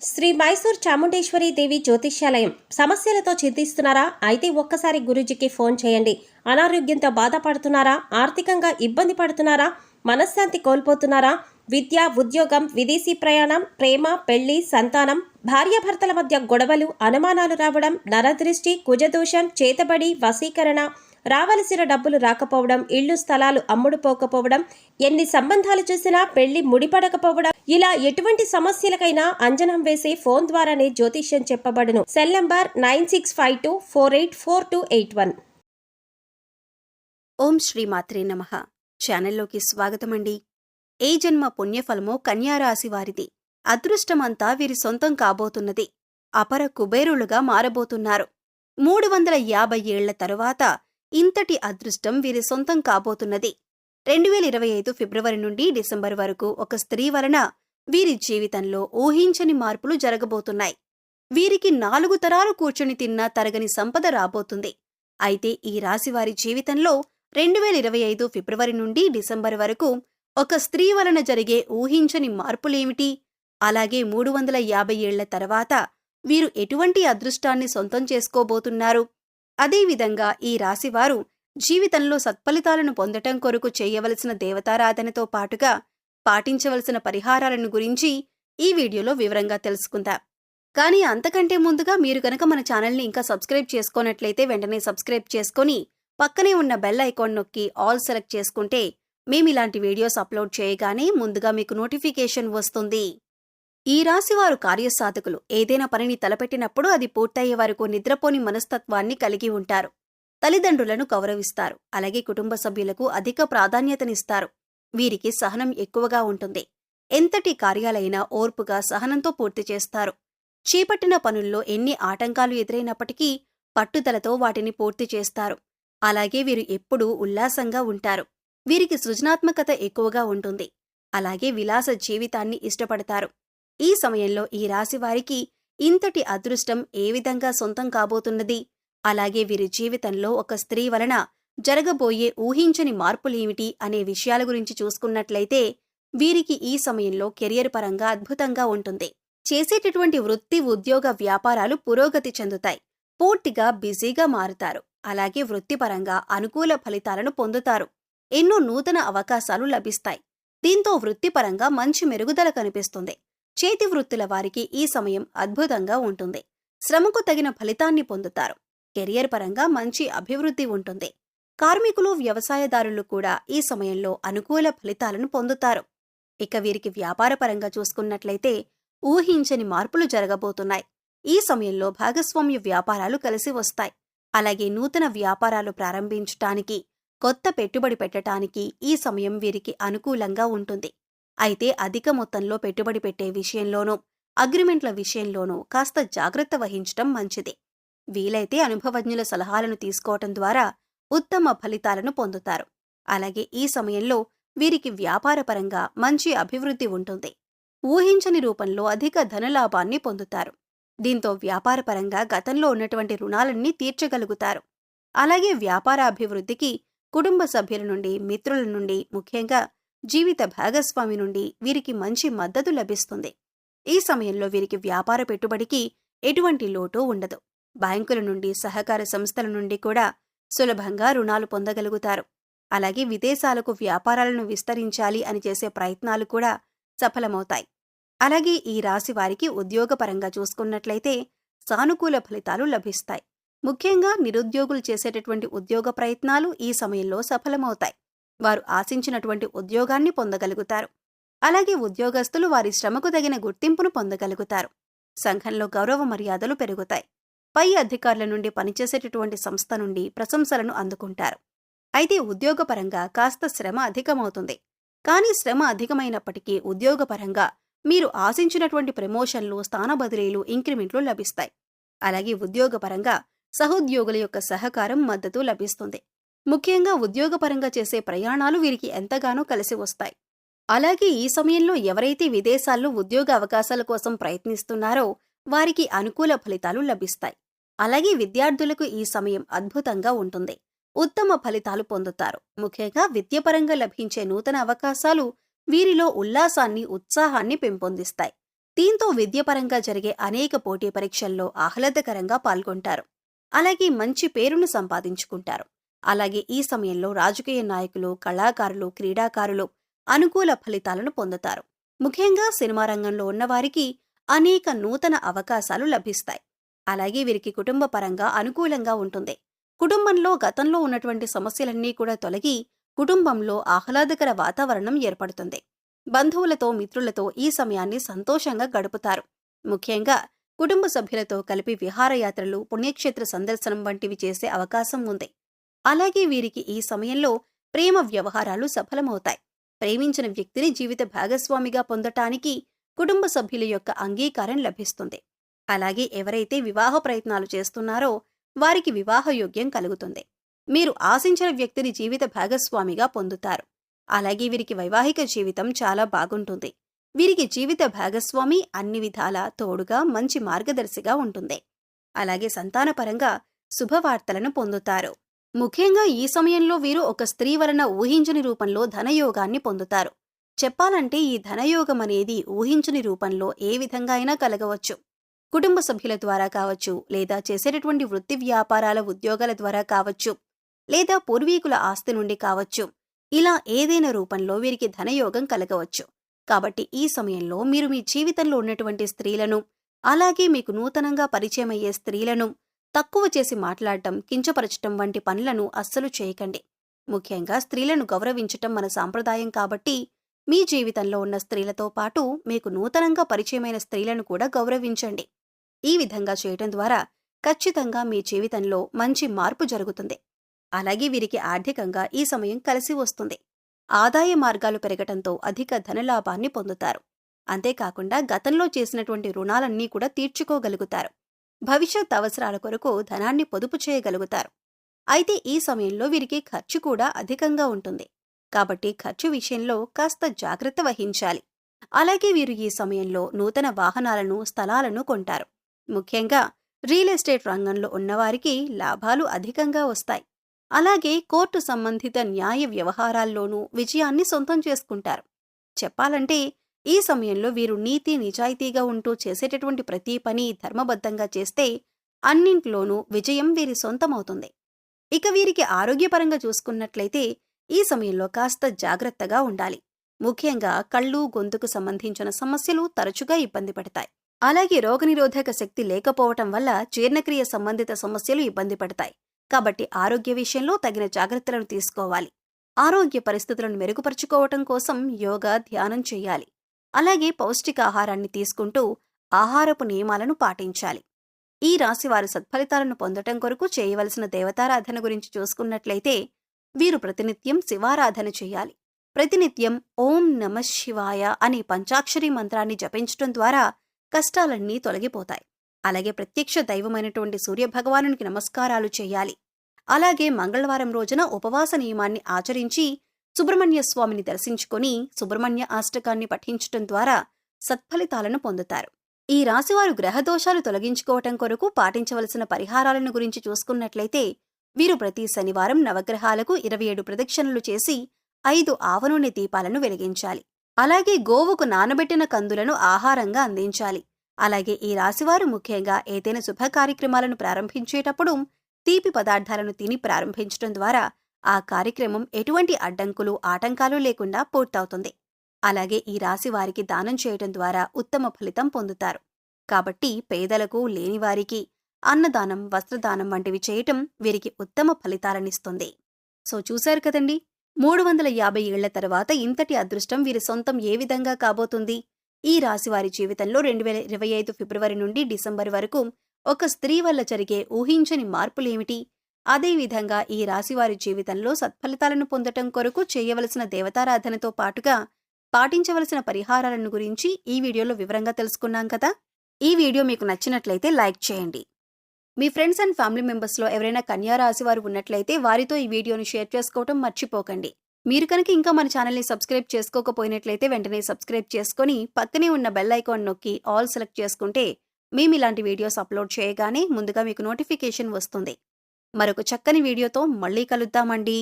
శ్రీ మైసూర్ చాముండేశ్వరి దేవి జ్యోతిష్యాలయం. సమస్యలతో చింతిస్తున్నారా? అయితే ఒక్కసారి గురూజీకి ఫోన్ చేయండి. అనారోగ్యంతో బాధపడుతున్నారా? ఆర్థికంగా ఇబ్బంది పడుతున్నారా? మనశ్శాంతి కోల్పోతున్నారా? విద్య, ఉద్యోగం, విదేశీ ప్రయాణం, ప్రేమ, పెళ్లి, సంతానం, భార్యాభర్తల మధ్య గొడవలు, అనుమానాలు రావడం, నరదృష్టి, కుజదోషం, చేతబడి, వశీకరణ, రావలసిన డబ్బులు రాకపోవడం, ఇళ్లు స్థలాలు అమ్ముడుపోకపోవడం, ఎన్ని సంబంధాలు చూసినా పెళ్లి ముడిపడకపోవడం, ఇలా ఎటువంటి సమస్యలకైనా అంజనం వేసే ఫోన్ ద్వారానే జ్యోతిష్యం చెప్పబడును. Cell number 9652484281. ఓం శ్రీ మాత్రే నమః. ఛానల్లోకి స్వాగతమండి. ఏ జన్మ పుణ్యఫలమో కన్యారాశి వారిది. అదృష్టమంతా వీరి సొంతం కాబోతున్నది. అపర కుబేరులుగా మారబోతున్నారు. 350 ఏళ్ల తరువాత ఇంతటి అదృష్టం వీరి సొంతం కాబోతున్నది. 2025 ఫిబ్రవరి నుండి డిసెంబర్ వరకు ఒక స్త్రీ వలన వీరి జీవితంలో ఊహించని మార్పులు జరగబోతున్నాయి. వీరికి 4 తరాలు కూర్చుని తిన్నా తరగని సంపద రాబోతుంది. అయితే ఈ రాశివారి జీవితంలో 2025 ఫిబ్రవరి నుండి డిసెంబర్ వరకు ఒక స్త్రీ వలన జరిగే ఊహించని మార్పులేమిటి? అలాగే 350 ఏళ్ల తర్వాత వీరు ఎటువంటి అదృష్టాన్ని సొంతం చేసుకోబోతున్నారు? అదేవిధంగా ఈ రాశివారు జీవితంలో సత్ఫలితాలను పొందటం కొరకు చేయవలసిన దేవతారాధనతో పాటుగా పాటించవలసిన పరిహారాలను గురించి ఈ వీడియోలో వివరంగా తెలుసుకుందాం. కానీ అంతకంటే ముందుగా మీరు గనక మన ఛానల్ని ఇంకా సబ్స్క్రైబ్ చేసుకోనట్లయితే వెంటనే సబ్స్క్రైబ్ చేసుకొని పక్కనే ఉన్న బెల్ ఐకాన్ నొక్కి ఆల్ సెలెక్ట్ చేసుకుంటే మేమిలాంటి వీడియోస్ అప్లోడ్ చేయగానే ముందుగా మీకు నోటిఫికేషన్ వస్తుంది. ఈ రాశివారు కార్యసాధకులు. ఏదైనా పనిని తలపెట్టినప్పుడు అది పూర్తయ్యే వరకు నిద్రపోని మనస్తత్వాన్ని కలిగి ఉంటారు. తల్లిదండ్రులను గౌరవిస్తారు. అలాగే కుటుంబ సభ్యులకు అధిక ప్రాధాన్యతనిస్తారు. వీరికి సహనం ఎక్కువగా ఉంటుంది. ఎంతటి కార్యాలైనా ఓర్పుగా సహనంతో పూర్తి చేస్తారు. చేపట్టిన పనుల్లో ఎన్ని ఆటంకాలు ఎదురైనప్పటికీ పట్టుదలతో వాటిని పూర్తి చేస్తారు. అలాగే వీరు ఎప్పుడూ ఉల్లాసంగా ఉంటారు. వీరికి సృజనాత్మకత ఎక్కువగా ఉంటుంది. అలాగే విలాస జీవితాన్ని ఇష్టపడతారు. ఈ సమయంలో ఈ రాశివారికి ఇంతటి అదృష్టం ఏ విధంగా సొంతం కాబోతున్నది? అలాగే వీరి జీవితంలో ఒక స్త్రీ వలన జరగబోయే ఊహించని మార్పులేమిటి అనే విషయాల గురించి చూసుకున్నట్లయితే వీరికి ఈ సమయంలో కెరియర్ పరంగా అద్భుతంగా ఉంటుంది. చేసేటటువంటి వృత్తి, ఉద్యోగ, వ్యాపారాలు పురోగతి చెందుతాయి. పూర్తిగా బిజీగా మారుతారు. అలాగే వృత్తిపరంగా అనుకూల ఫలితాలను పొందుతారు. ఎన్నో నూతన అవకాశాలు లభిస్తాయి. దీంతో వృత్తిపరంగా మంచి మెరుగుదల కనిపిస్తుంది. చేతి వృత్తుల వారికి ఈ సమయం అద్భుతంగా ఉంటుంది. శ్రమకు తగిన ఫలితాన్ని పొందుతారు. కెరియర్ పరంగా మంచి అభివృద్ధి ఉంటుంది. కార్మికులు, వ్యవసాయదారులు కూడా ఈ సమయంలో అనుకూల ఫలితాలను పొందుతారు. ఇక వీరికి వ్యాపారపరంగా చూసుకున్నట్లయితే ఊహించని మార్పులు జరగబోతున్నాయి. ఈ సమయంలో భాగస్వామ్య వ్యాపారాలు కలిసి వస్తాయి. అలాగే నూతన వ్యాపారాలు ప్రారంభించటానికి, కొత్త పెట్టుబడి పెట్టటానికి ఈ సమయం వీరికి అనుకూలంగా ఉంటుంది. అయితే అధిక మొత్తంలో పెట్టుబడి పెట్టే విషయంలోనూ, అగ్రిమెంట్ల విషయంలోనూ కాస్త జాగ్రత్త వహించటం మంచిది. వీలైతే అనుభవజ్ఞుల సలహాలను తీసుకోవటం ద్వారా ఉత్తమ ఫలితాలను పొందుతారు. అలాగే ఈ సమయంలో వీరికి వ్యాపారపరంగా మంచి అభివృద్ధి ఉంటుంది. ఊహించని రూపంలో అధిక ధనలాభాన్ని పొందుతారు. దీంతో వ్యాపారపరంగా గతంలో ఉన్నటువంటి రుణాలన్నీ తీర్చగలుగుతారు. అలాగే వ్యాపారాభివృద్ధికి కుటుంబ సభ్యుల నుండి, మిత్రుల నుండి, ముఖ్యంగా జీవిత భాగస్వామి నుండి వీరికి మంచి మద్దతు లభిస్తుంది. ఈ సమయంలో వీరికి వ్యాపార పెట్టుబడికి ఎటువంటి లోటు ఉండదు. బ్యాంకుల నుండి, సహకార సంస్థల నుండి కూడా సులభంగా రుణాలు పొందగలుగుతారు. అలాగే విదేశాలకు వ్యాపారాలను విస్తరించాలి అని చేసే ప్రయత్నాలు కూడా సఫలమవుతాయి. అలాగే ఈ రాశి వారికి ఉద్యోగపరంగా చూసుకున్నట్లయితే సానుకూల ఫలితాలు లభిస్తాయి. ముఖ్యంగా నిరుద్యోగులు చేసేటటువంటి ఉద్యోగ ప్రయత్నాలు ఈ సమయంలో సఫలమవుతాయి. వారు ఆశించినటువంటి ఉద్యోగాన్ని పొందగలుగుతారు. అలాగే ఉద్యోగస్తులు వారి శ్రమకు తగిన గుర్తింపును పొందగలుగుతారు. సంఘంలో గౌరవ మర్యాదలు పెరుగుతాయి. పై అధికారుల నుండి, పనిచేసేటటువంటి సంస్థ నుండి ప్రశంసలను అందుకుంటారు. అయితే ఉద్యోగపరంగా కాస్త శ్రమ అధికమవుతుంది. కానీ శ్రమ అధికమైనప్పటికీ ఉద్యోగపరంగా మీరు ఆశించినటువంటి ప్రమోషన్లు, స్థాన బదిలీలు, ఇంక్రిమెంట్లు లభిస్తాయి. అలాగే ఉద్యోగపరంగా సహోద్యోగుల యొక్క సహకారం, మద్దతు లభిస్తుంది. ముఖ్యంగా ఉద్యోగపరంగా చేసే ప్రయాణాలు వీరికి ఎంతగానో కలిసి వస్తాయి. అలాగే ఈ సమయంలో ఎవరైతే విదేశాల్లో ఉద్యోగ అవకాశాల కోసం ప్రయత్నిస్తున్నారో వారికి అనుకూల ఫలితాలు లభిస్తాయి. అలాగే విద్యార్థులకు ఈ సమయం అద్భుతంగా ఉంటుంది. ఉత్తమ ఫలితాలు పొందుతారు. ముఖ్యంగా విద్యపరంగా లభించే నూతన అవకాశాలు వీరిలో ఉల్లాసాన్ని, ఉత్సాహాన్ని పెంపొందిస్తాయి. దీంతో విద్యపరంగా జరిగే అనేక పోటీ పరీక్షల్లో ఆహ్లాదకరంగా పాల్గొంటారు. అలాగే మంచి పేరును సంపాదించుకుంటారు. అలాగే ఈ సమయంలో రాజకీయ నాయకులు, కళాకారులు, క్రీడాకారులు అనుకూల ఫలితాలను పొందుతారు. ముఖ్యంగా సినిమా రంగంలో ఉన్నవారికి అనేక నూతన అవకాశాలు లభిస్తాయి. అలాగే వీరికి కుటుంబ పరంగా అనుకూలంగా ఉంటుంది. కుటుంబంలో గతంలో ఉన్నటువంటి సమస్యలన్నీ కూడా తొలగి కుటుంబంలో ఆహ్లాదకర వాతావరణం ఏర్పడుతుంది. బంధువులతో, మిత్రులతో ఈ సమయాన్ని సంతోషంగా గడుపుతారు. ముఖ్యంగా కుటుంబ సభ్యులతో కలిపి విహారయాత్రలు, పుణ్యక్షేత్ర సందర్శనం వంటివి చేసే అవకాశం ఉంది. అలాగే వీరికి ఈ సమయంలో ప్రేమ వ్యవహారాలు సఫలమవుతాయి. ప్రేమించిన వ్యక్తిని జీవిత భాగస్వామిగా పొందటానికి కుటుంబ సభ్యుల యొక్క అంగీకారం లభిస్తుంది. అలాగే ఎవరైతే వివాహ ప్రయత్నాలు చేస్తున్నారో వారికి వివాహయోగ్యం కలుగుతుంది. మీరు ఆశించిన వ్యక్తిని జీవిత భాగస్వామిగా పొందుతారు. అలాగే వీరికి వైవాహిక జీవితం చాలా బాగుంటుంది. వీరికి జీవిత భాగస్వామి అన్ని విధాలా తోడుగా, మంచి మార్గదర్శిగా ఉంటుంది. అలాగే సంతానపరంగా శుభవార్తలను పొందుతారు. ముఖ్యంగా ఈ సమయంలో వీరు ఒక స్త్రీ వలన ఊహించని రూపంలో ధనయోగాన్ని పొందుతారు. చెప్పాలంటే ఈ ధనయోగం అనేది ఊహించని రూపంలో ఏ విధంగా అయినా కలగవచ్చు. కుటుంబ సభ్యుల ద్వారా కావచ్చు, లేదా చేసేటటువంటి వృత్తి వ్యాపారాల ఉద్యోగాల ద్వారా కావచ్చు, లేదా పూర్వీకుల ఆస్తి నుండి కావచ్చు. ఇలా ఏదైనా రూపంలో వీరికి ధనయోగం కలగవచ్చు. కాబట్టి ఈ సమయంలో మీరు మీ జీవితంలో ఉన్నటువంటి స్త్రీలను, అలాగే మీకు నూతనంగా పరిచయమయ్యే స్త్రీలను తక్కువ చేసి మాట్లాడటం, కించపరచటం వంటి పనులను అస్సలు చేయకండి. ముఖ్యంగా స్త్రీలను గౌరవించటం మన సాంప్రదాయం కాబట్టి మీ జీవితంలో ఉన్న స్త్రీలతో పాటు మీకు నూతనంగా పరిచయమైన స్త్రీలను కూడా గౌరవించండి. ఈ విధంగా చేయటం ద్వారా ఖచ్చితంగా మీ జీవితంలో మంచి మార్పు జరుగుతుంది. అలాగే వీరికి ఆర్థికంగా ఈ సమయం కలిసి వస్తుంది. ఆదాయ మార్గాలు పెరగటంతో అధిక ధనలాభాన్ని పొందుతారు. అంతేకాకుండా గతంలో చేసినటువంటి రుణాలన్నీ కూడా తీర్చుకోగలుగుతారు. భవిష్యత్ అవసరాల కొరకు ధనాన్ని పొదుపు చేయగలుగుతారు. అయితే ఈ సమయంలో వీరికి ఖర్చు కూడా అధికంగా ఉంటుంది. కాబట్టి ఖర్చు విషయంలో కాస్త జాగ్రత్త వహించాలి. అలాగే వీరు ఈ సమయంలో నూతన వాహనాలను, స్థలాలను కొంటారు. ముఖ్యంగా రియల్ ఎస్టేట్ రంగంలో ఉన్నవారికి లాభాలు అధికంగా వస్తాయి. అలాగే కోర్టు సంబంధిత న్యాయ వ్యవహారాల్లోనూ విజయాన్ని సొంతం చేసుకుంటారు. చెప్పాలంటే ఈ సమయంలో వీరు నీతి నిజాయితీగా ఉంటూ చేసేటటువంటి ప్రతి పని ధర్మబద్ధంగా చేస్తే అన్నింట్లోనూ విజయం వీరి సొంతమవుతుంది. ఇక వీరికి ఆరోగ్యపరంగా చూసుకున్నట్లయితే ఈ సమయంలో కాస్త జాగ్రత్తగా ఉండాలి. ముఖ్యంగా కళ్ళు, గొంతుకు సంబంధించిన సమస్యలు తరచుగా ఇబ్బంది పడతాయి. అలాగే రోగనిరోధక శక్తి లేకపోవటం వల్ల జీర్ణక్రియ సంబంధిత సమస్యలు ఇబ్బంది పడతాయి. కాబట్టి ఆరోగ్య విషయంలో తగిన జాగ్రత్తలను తీసుకోవాలి. ఆరోగ్య పరిస్థితులను మెరుగుపరుచుకోవటం కోసం యోగా, ధ్యానం చేయాలి. అలాగే పౌష్టికాహారాన్ని తీసుకుంటూ ఆహారపు నియమాలను పాటించాలి. ఈ రాశివారు సత్ఫలితాలను పొందటం కొరకు చేయవలసిన దేవతారాధన గురించి చూసుకున్నట్లయితే వీరు ప్రతినిత్యం శివారాధన చేయాలి. ప్రతినిత్యం ఓం నమః శివాయ అనే పంచాక్షరి మంత్రాన్ని జపించటం ద్వారా కష్టాలన్నీ తొలగిపోతాయి. అలాగే ప్రత్యక్ష దైవమైనటువంటి సూర్యభగవానునికి నమస్కారాలు చేయాలి. అలాగే మంగళవారం రోజున ఉపవాస నియమాన్ని ఆచరించి సుబ్రహ్మణ్య స్వామిని దర్శించుకొని సుబ్రహ్మణ్య అష్టకాన్ని పఠించటం ద్వారా సత్ఫలితాలను పొందుతారు. ఈ రాశివారు గ్రహదోషాలు తొలగించుకోవటం కొరకు పాటించవలసిన పరిహారాలను గురించి చూసుకున్నట్లయితే వీరు ప్రతి శనివారం నవగ్రహాలకు 27 ప్రదక్షిణలు చేసి 5 ఆవనూనె దీపాలను వెలిగించాలి. అలాగే గోవుకు నానబెట్టిన కందులను ఆహారంగా అందించాలి. అలాగే ఈ రాశివారు ముఖ్యంగా ఏదైనా శుభ కార్యక్రమాలను ప్రారంభించేటప్పుడు తీపి పదార్థాలను తిని ప్రారంభించడం ద్వారా ఆ కార్యక్రమం ఎటువంటి అడ్డంకులు, ఆటంకాలు లేకుండా పూర్తవుతుంది. అలాగే ఈ రాశి వారికి దానం చేయటం ద్వారా ఉత్తమ ఫలితం పొందుతారు. కాబట్టి పేదలకు, లేనివారికి అన్నదానం, వస్త్రదానం వంటివి చేయటం వీరికి ఉత్తమ ఫలితాలనిస్తుంది. సో చూశారు కదండి, 350 ఏళ్ల తర్వాత ఇంతటి అదృష్టం వీరి సొంతం ఏ విధంగా కాబోతుంది. ఈ రాశివారి జీవితంలో 2025 ఫిబ్రవరి నుండి డిసెంబర్ వరకు ఒక స్త్రీ వల్ల జరిగే ఊహించని మార్పులేమిటి, అదేవిధంగా ఈ రాశివారి జీవితంలో సత్ఫలితాలను పొందటం కొరకు చేయవలసిన దేవతారాధనతో పాటుగా పాటించవలసిన పరిహారాలను గురించి ఈ వీడియోలో వివరంగా తెలుసుకున్నాం కదా. ఈ వీడియో మీకు నచ్చినట్లయితే లైక్ చేయండి. మీ ఫ్రెండ్స్ అండ్ ఫ్యామిలీ మెంబర్స్లో ఎవరైనా కన్యా రాశి వారు ఉన్నట్లయితే వారితో ఈ వీడియోని షేర్ చేసుకోవటం మర్చిపోకండి. మీరు కనుక ఇంకా మన ఛానల్ని సబ్స్క్రైబ్ చేసుకోకపోయినట్లయితే వెంటనే సబ్స్క్రైబ్ చేసుకొని పక్కనే ఉన్న బెల్ ఐకాన్ నొక్కి ఆల్ సెలెక్ట్ చేసుకుంటే మేము ఇలాంటి వీడియోస్ అప్లోడ్ చేయగానే ముందుగా మీకు నోటిఫికేషన్ వస్తుంది. మరొక చక్కని వీడియోతో మళ్ళీ కలుద్దామండి.